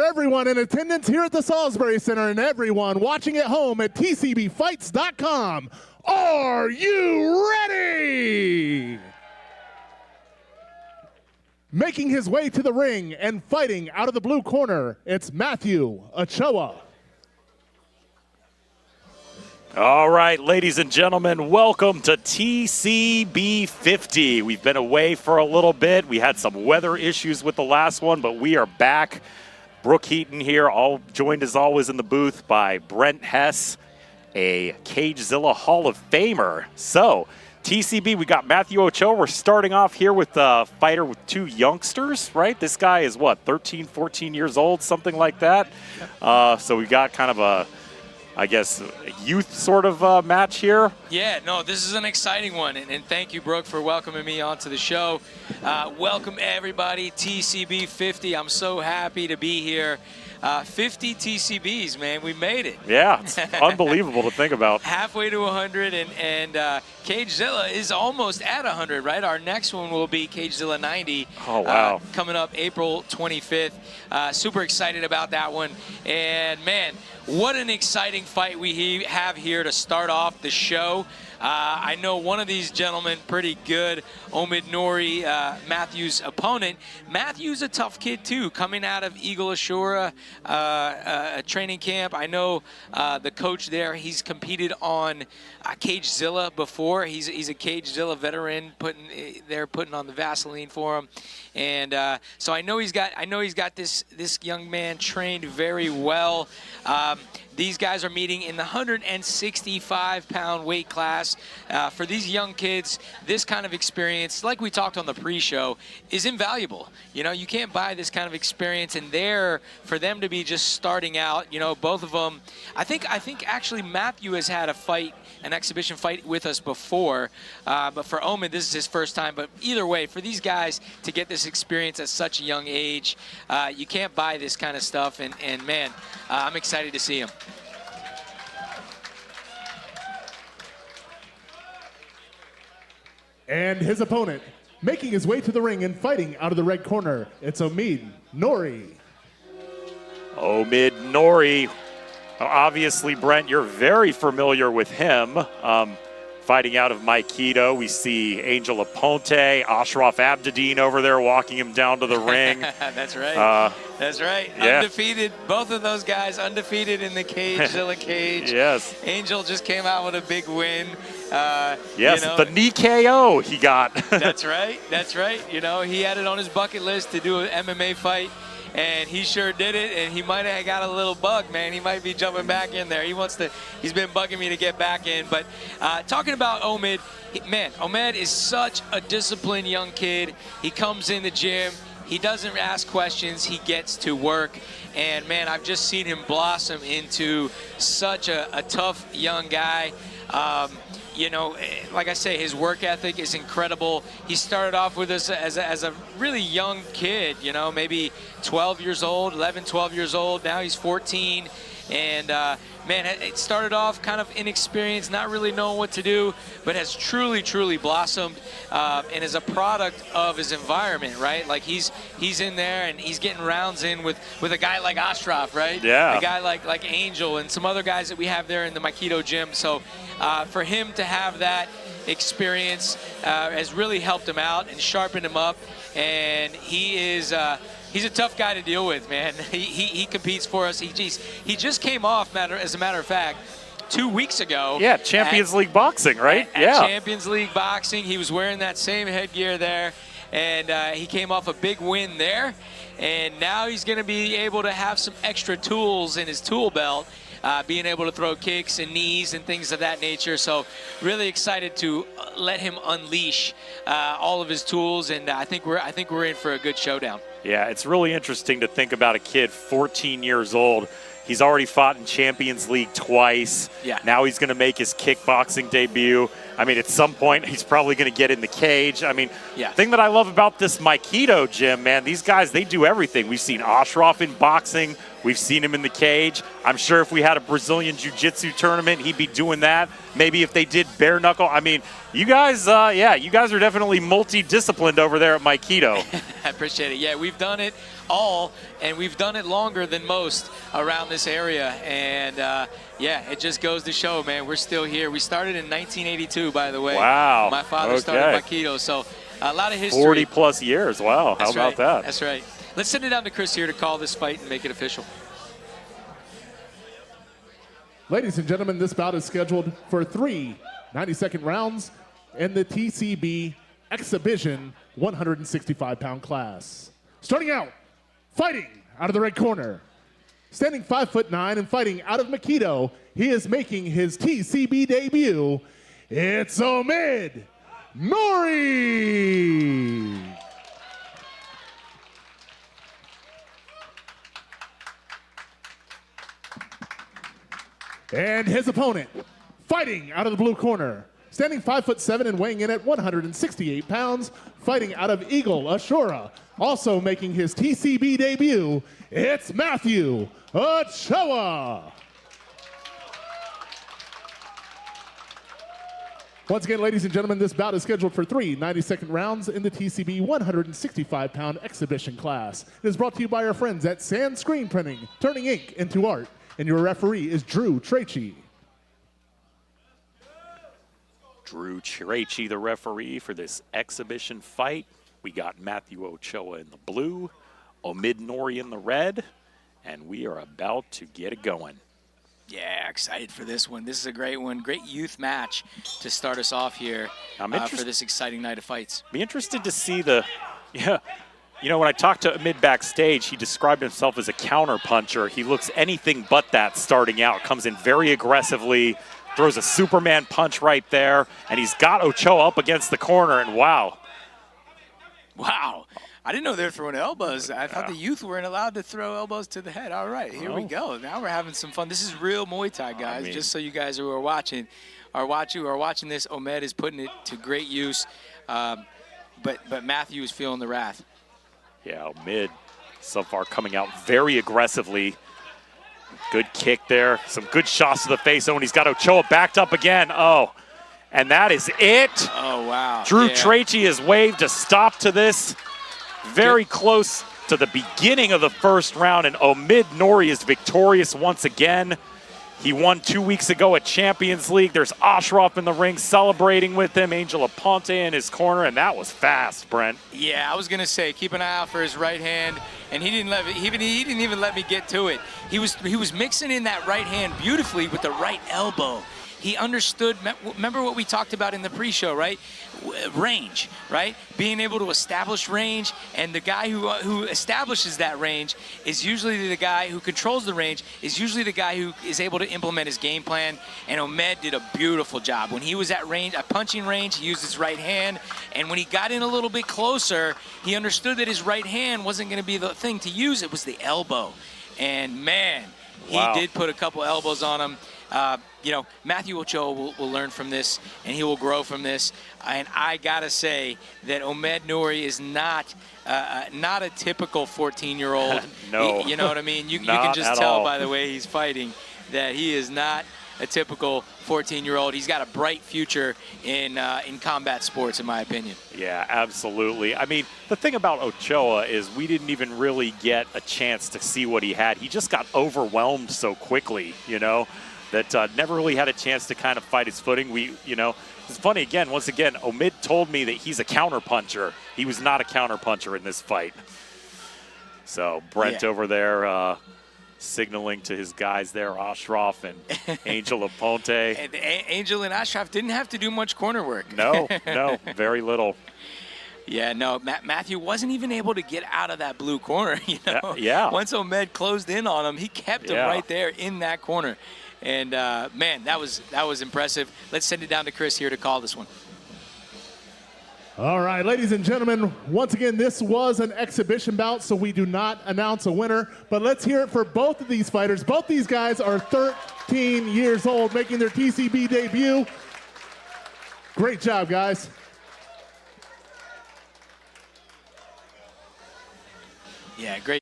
everyone in attendance here at the Salisbury Center and everyone watching at home at TCBfights.com. Are you ready? Making his way to the ring and fighting out of the blue corner, it's Matthew Ochoa. All right, ladies and gentlemen, welcome to TCB 50. We've been away for a little bit. We had some weather issues with the last one, but we are back. Brooke Heaton here, all joined as always in the booth by Brent Hess, a Cagezilla Hall of Famer. So, TCB, we got Matthew Ochoa. We're starting off here with a fighter with two youngsters, right? This guy is, what, 13, 14 years old, something like that? So we got kind of a, I guess, youth sort of match here. Yeah, no, this is an exciting one, and thank you, Brooke, for welcoming me onto the show. Welcome, everybody, TCB 50. I'm so happy to be here. 50 TCBs, man, we made it. Yeah, it's unbelievable to think about. Halfway to 100, and Cagezilla is almost at 100, right? Our next one will be Cagezilla 90. Oh, wow. Coming up April 25th. Super excited about that one. And, man, what an exciting fight we have here to start off the show. I know one of these gentlemen pretty good, Omid Noori, Matthew's opponent. Matthew's a tough kid, too, coming out of Eagle Ochoa training camp. I know the coach there, he's competed on Cagezilla before. He's a Cagezilla veteran, putting on the Vaseline for him. And so I know he's got this young man trained very well. These guys are meeting in the 165-pound weight class. For these young kids, this kind of experience, like we talked on the pre-show, is invaluable. You know, you can't buy this kind of experience, and for them to be just starting out, you know, both of them. I think actually Matthew has had an exhibition fight with us before, but for Omid, this is his first time. But either way, for these guys to get this experience at such a young age, you can't buy this kind of stuff, and man, I'm excited to see him. And his opponent, making his way to the ring and fighting out of the red corner, it's Omid Noori. Omid Noori. Obviously, Brent, you're very familiar with him. Fighting out of Maikido, we see Angel Aponte, Ashraf Abdadine over there walking him down to the ring. That's right. That's right. Yeah. Undefeated. Both of those guys undefeated in the Cagezilla cage. Yes. Angel just came out with a big win. Yes, you know, the knee KO he got. That's right. That's right. You know, he had it on his bucket list to do an MMA fight. And he sure did it, and he might have got a little bug, man. He might be jumping back in there. He's been bugging me to get back in. But talking about Omid, man, Omid is such a disciplined young kid. He comes in the gym. He doesn't ask questions. He gets to work. And, man, I've just seen him blossom into such a tough young guy. You know, like I say, his work ethic is incredible. He started off with us as a really young kid, you know, maybe 12 years old, 11, 12 years old. Now he's 14. And, man, it started off kind of inexperienced, not really knowing what to do, but has truly, truly blossomed and is a product of his environment, right? Like he's in there and he's getting rounds in with a guy like Ashraf, right? Yeah. A guy like Angel and some other guys that we have there in the Maikido gym. So for him to have that experience has really helped him out and sharpened him up. And he is he's a tough guy to deal with, man. He competes for us. He just came off, as a matter of fact, 2 weeks ago. Yeah, Champions League Boxing, right? At Champions League Boxing. He was wearing that same headgear there, and he came off a big win there. And now he's going to be able to have some extra tools in his tool belt, being able to throw kicks and knees and things of that nature. So really excited to let him unleash all of his tools, and I think we're in for a good showdown. Yeah, it's really interesting to think about a kid 14 years old. He's already fought in Champions League twice. Yeah. Now he's going to make his kickboxing debut. I mean, at some point, he's probably going to get in the cage. I mean, Yeah. the thing that I love about this Aikido gym, man, these guys, they do everything. We've seen Ashraf in boxing. We've seen him in the cage. I'm sure if we had a Brazilian Jiu-Jitsu tournament, he'd be doing that. Maybe if they did bare knuckle. I mean, you guys, you guys are definitely multi-disciplined over there at Aikido. I appreciate it. Yeah, we've done it all, and we've done it longer than most around this area. And, yeah, it just goes to show, man, we're still here. We started in 1982, by the way. Wow. My father started Aikido, so a lot of history. 40-plus years. Wow. How about that? That's right. Let's send it down to Chris here to call this fight and make it official. Ladies and gentlemen, this bout is scheduled for 3 90-second rounds in the TCB Exhibition 165-pound class. Starting out, fighting out of the red corner. Standing 5'9" and fighting out of Aikido, he is making his TCB debut. It's Omid Noori. And his opponent, fighting out of the blue corner, standing 5'7" and weighing in at 168 pounds, fighting out of Eagle, Ochoa, also making his TCB debut, it's Matthew Ochoa. Once again, ladies and gentlemen, this bout is scheduled for 3 90-second rounds in the TCB 165-pound exhibition class. It is brought to you by our friends at Sand Screen Printing, turning ink into art. And your referee is Drew Trachy. Drew Trachy, the referee for this exhibition fight. We got Matthew Ochoa in the blue, Omid Noori in the red, and we are about to get it going. Yeah, excited for this one. This is a great one. Great youth match to start us off here for this exciting night of fights. Be interested to see you know, when I talked to Omid backstage, he described himself as a counter puncher. He looks anything but that starting out. Comes in very aggressively, throws a Superman punch right there, and he's got Ochoa up against the corner, and wow. Wow. I didn't know they were throwing elbows. I thought the youth weren't allowed to throw elbows to the head. All right, here we go. Now we're having some fun. This is real Muay Thai, guys. Just so you guys who are watching this, Omid is putting it to great use. But Matthew is feeling the wrath. Yeah, Omid so far coming out very aggressively. Good kick there. Some good shots to the face. Oh, and he's got Ochoa backed up again. Oh, and that is it. Oh, wow. Drew Trachy has waved a stop to this. Very close to the beginning of the first round, and Omid Noori is victorious once again. He won 2 weeks ago at Champions League. There's Ashraf in the ring celebrating with him, Angel Aponte in his corner, and that was fast, Brent. Yeah, I was gonna say keep an eye out for his right hand, and he didn't even let me get to it. He was mixing in that right hand beautifully with the right elbow. He understood. Remember what we talked about in the pre-show, right? Range, right? Being able to establish range, and the guy who establishes that range is usually the guy who controls the range, is usually the guy who is able to implement his game plan, and Omid did a beautiful job. When he was at range, at punching range, he used his right hand, and when he got in a little bit closer, he understood that his right hand wasn't going to be the thing to use, it was the elbow. And man, he did put a couple elbows on him. You know, Matthew Ochoa will learn from this, and he will grow from this. And I gotta say that Omid Noori is not a typical 14-year-old. No, you know what I mean. You can just tell by the way he's fighting that he is not a typical 14-year-old. He's got a bright future in combat sports, in my opinion. Yeah, absolutely. I mean, the thing about Ochoa is we didn't even really get a chance to see what he had. He just got overwhelmed so quickly, you know, that never really had a chance to kind of fight his footing. It's funny, once again, Omid told me that he's a counter puncher. He was not a counter puncher in this fight. So Brent over there signaling to his guys there, Ashraf and Angel Aponte. And Angel and Ashraf didn't have to do much corner work. No, very little. Yeah, no, Matthew wasn't even able to get out of that blue corner, you know. Yeah. Once Omid closed in on him, he kept him right there in that corner. And, man, that was impressive. Let's send it down to Chris here to call this one. All right, ladies and gentlemen, once again, this was an exhibition bout, so we do not announce a winner. But let's hear it for both of these fighters. Both these guys are 13 years old, making their TCB debut. Great job, guys. Yeah, great.